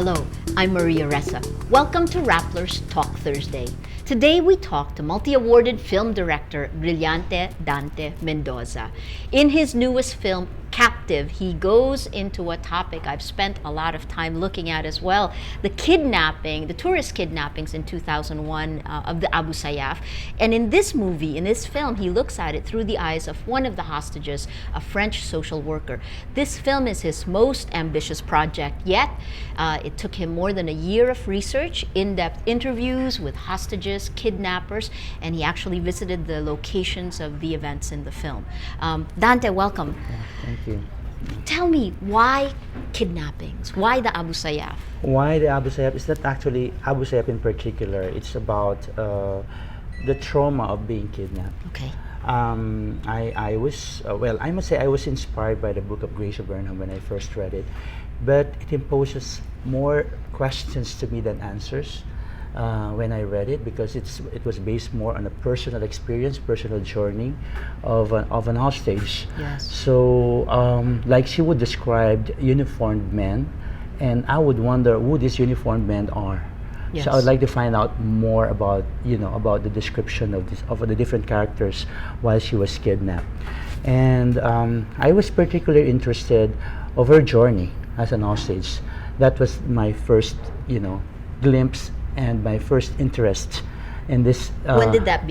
Hello, I'm Maria Ressa. Welcome to Rappler's Talk Thursday. Today we talk to multi-awarded film director Brillante Dante Mendoza. In his newest film, Captive, he goes into a topic I've spent a lot of time looking at as well, the tourist kidnappings in 2001 of the Abu Sayyaf. And in this movie, in this film, he looks at it through the eyes of one of the hostages, a French social worker. This film is his most ambitious project yet. It took him more than a year of research, in-depth interviews with hostages, kidnappers, and he actually visited the locations of the events in the film. Dante, welcome. Thank you. Tell me, why kidnappings? Why the Abu Sayyaf? Why the Abu Sayyaf? Is that actually Abu Sayyaf in particular? It's about the trauma of being kidnapped. Okay. I was, I must say I was inspired by the book of Gracia Burnham when I first read it, but it imposes more questions to me than answers when I read it, because it was based more on a personal experience, personal journey of an hostage. Yes. So, like she would describe uniformed men, and I would wonder who these uniformed men are. Yes. So I would like to find out more about about the description of the different characters while she was kidnapped, and I was particularly interested of her journey as an hostage. That was my first glimpse and my first interest in this. When did that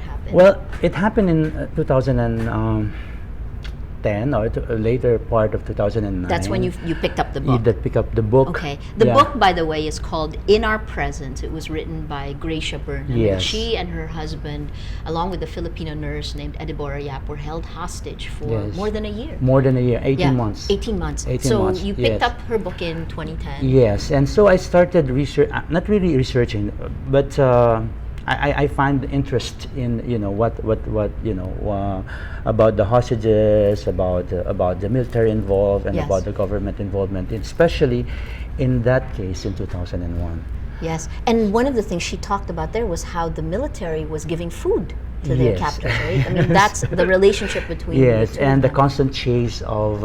happen? Well, it happened in 2010 or later part of 2009. That's when you picked up the book. That pick up the book. Okay. The book, by the way, is called In Our Presence. It was written by Gracia Burnham. Yes. She and her husband, along with a Filipino nurse named Edibora Yap, were held hostage for more than a year. More than a year, 18 months. 18 months. 18 so months, you picked up her book in 2010. Yes, and so I started not really researching, but I find interest in what about the hostages, about the military involved, and Yes. about the government involvement, especially in that case in 2001. Yes, and one of the things she talked about there was how the military was giving food to their Yes. captors, right? I mean, that's the relationship between Yes, the two and of the them. constant chase of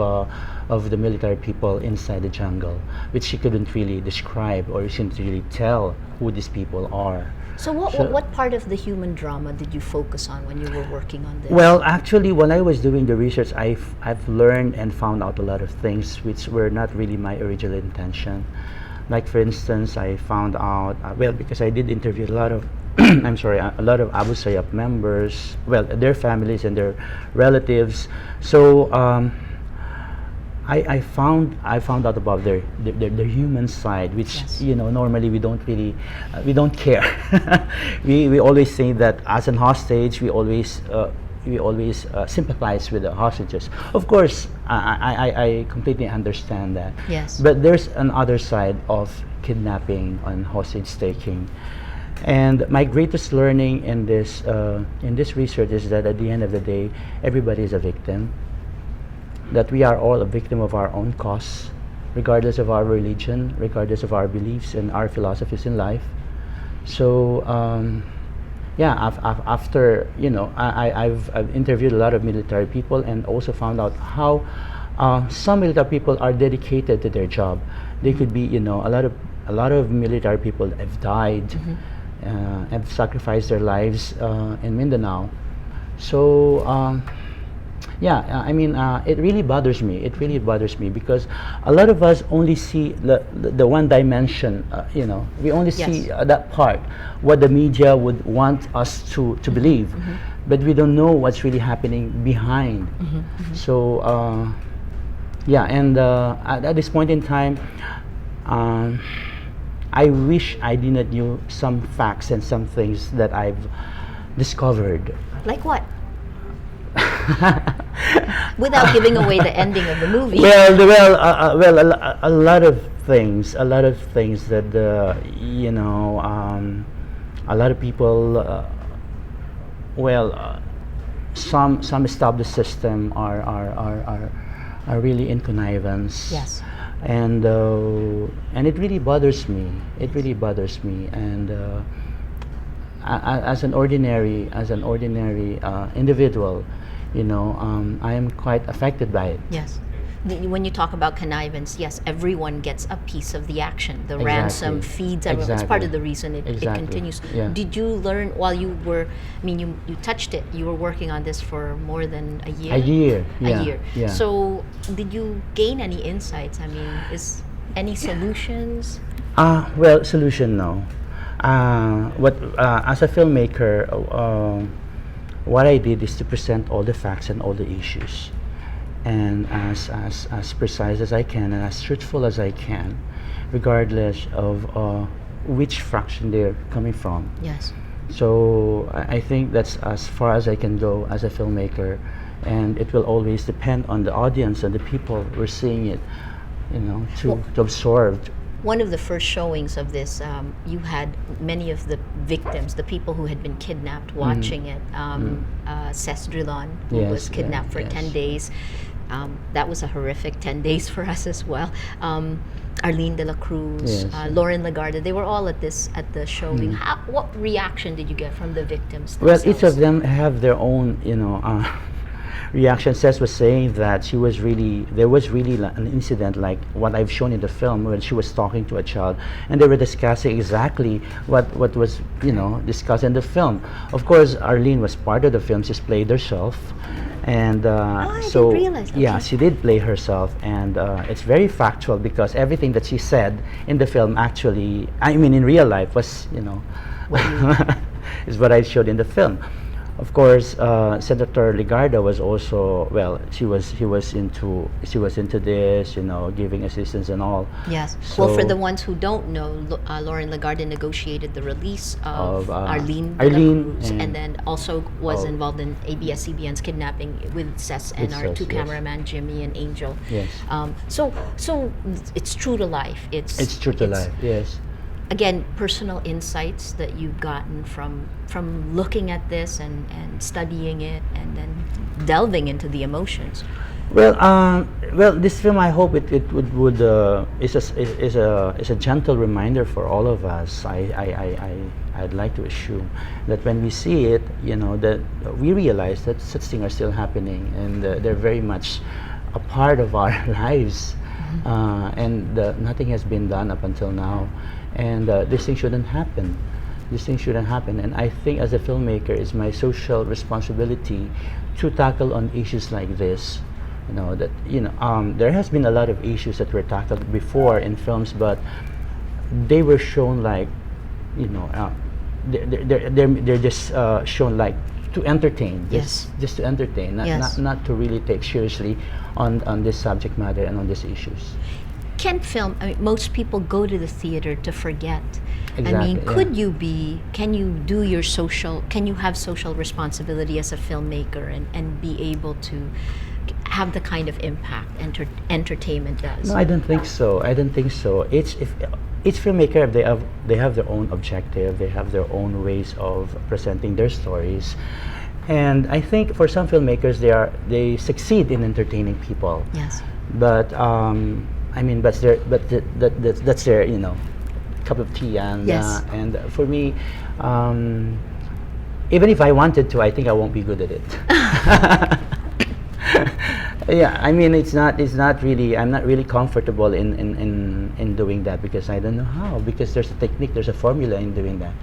the military people inside the jungle, which she couldn't really describe or she couldn't really tell who these people are. So what part of the human drama did you focus on when you were working on this? Well, actually, when I was doing the research, I've learned and found out a lot of things which were not really my original intention. Like, for instance, I found out because I did interview a lot of a lot of Abu Sayyaf members, their families and their relatives. So I found out about their human side, which Yes. normally we don't really we don't care. we always say that as an hostage we always sympathize with the hostages. Of course, I completely understand that. Yes. But there's another side of kidnapping and hostage taking. And my greatest learning in this research is that at the end of the day, everybody is a victim. That we are all a victim of our own cause, regardless of our religion, regardless of our beliefs and our philosophies in life. So, after I've interviewed a lot of military people and also found out how some military people are dedicated to their job. They could be, a lot of military people have died, have sacrificed their lives in Mindanao. So. It really bothers me. It really bothers me because a lot of us only see the one dimension. We only see that part, what the media would want us to believe, but we don't know what's really happening behind. So, at this point in time, I wish I didn't knew some facts and some things that I've discovered. Like what? Without giving away the ending of the movie. A lot of things that a lot of people. Some established system are really in connivance. Yes. And it really bothers me. It really bothers me. And as an ordinary individual, I am quite affected by it. Yes. When you talk about connivance, yes, everyone gets a piece of the action. The Exactly. ransom feeds everyone. It's part Exactly. of the reason it Exactly. continues. Yeah. Did you learn while you were, I mean, you touched it, you were working on this for more than a year? A year. A Yeah. year. Yeah. So, did you gain any insights? I mean, is any solutions? Well, solution no. As a filmmaker, what I did is to present all the facts and all the issues, and as precise as I can and as truthful as I can, regardless of which fraction they're coming from. Yes. So I think that's as far as I can go as a filmmaker, and it will always depend on the audience and the people who are seeing it, to absorb. One of the first showings of this, you had many of the victims, the people who had been kidnapped, watching it. Cesc Drilon, who Yes, was kidnapped for yes. 10 days. That was a horrific 10 days for us as well. Arlene de la Cruz, Yes. Lauren Lagarde, they were all at the showing. What reaction did you get from the victims themselves? Well, each of them have their own, reaction. Cesc was saying that there was really an incident like what I've shown in the film when she was talking to a child, and they were discussing exactly what was, discussed in the film. Of course, Arlene was part of the film. She's played herself, and I so didn't realize. yeah, Okay. she did play herself, and it's very factual because everything that she said in the film actually, I mean, in real life was, is what I showed in the film. Of course, Senator Ligarda was also, well, she was into this, giving assistance and all. Yes. Well, for So- the ones who don't know, Lauren Lagarde negotiated the release of, Of, Arlene, Arlene de la Cruz, and and- then also was Oh. involved in ABS-CBN's kidnapping with Cesc and With our Cesc, two yes. cameraman, Jimmy and Angel. Yes. So it's true to life. It's true to life, yes. Again, personal insights that you've gotten from looking at this and studying it and then delving into the emotions. Well, this film, I hope it would is a gentle reminder for all of us. I'd like to assume that when we see it, that we realize that such things are still happening, and they're very much a part of our lives, and nothing has been done up until now, and this thing shouldn't happen. This thing shouldn't happen, and I think as a filmmaker, it's my social responsibility to tackle on issues like this. There has been a lot of issues that were tackled before in films, but they were shown like, they're just shown like to entertain. Yes. Just to entertain, Yes. not to really take seriously on this subject matter and on these issues. Can film, I mean, most people go to the theater to forget. I Exactly, mean, can you have social responsibility as a filmmaker and be able to have the kind of impact entertainment does? No, I don't think so. I don't think so. Each filmmaker, they have their own objective. They have their own ways of presenting their stories, and I think for some filmmakers, they succeed in entertaining people. Yes. But that's their cup of tea, and Yes. and for me, even if I wanted to, I think I won't be good at it. Yeah, I mean, it's not really, I'm not really comfortable in doing that because I don't know how, because there's a technique, there's a formula in doing that,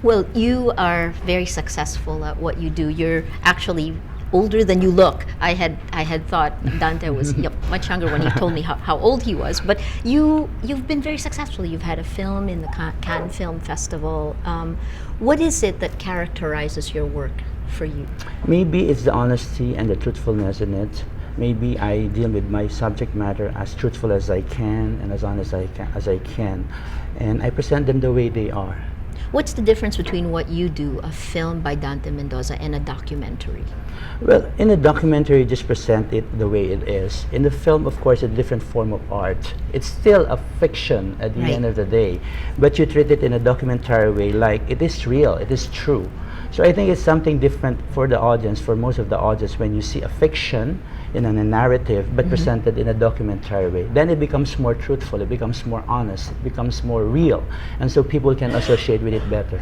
Well, you are very successful at what you do. You're actually older than you look. I had thought Dante was much younger when he told me how old he was. But you've been very successful. You've had a film in the Cannes Film Festival. What is it that characterizes your work for you? Maybe it's the honesty and the truthfulness in it. Maybe I deal with my subject matter as truthful as I can and as honest as I can, and I present them the way they are. What's the difference between what you do, a film by Dante Mendoza, and a documentary? Well, in a documentary, you just present it the way it is. In the film, of course, a different form of art. It's still a fiction at the Right. end of the day, but you treat it in a documentary way, like it is real, it is true. So I think it's something different for the audience, for most of the audience, when you see a fiction in a narrative, but presented in a documentary way. Then it becomes more truthful, it becomes more honest, it becomes more real, and so people can associate with it better.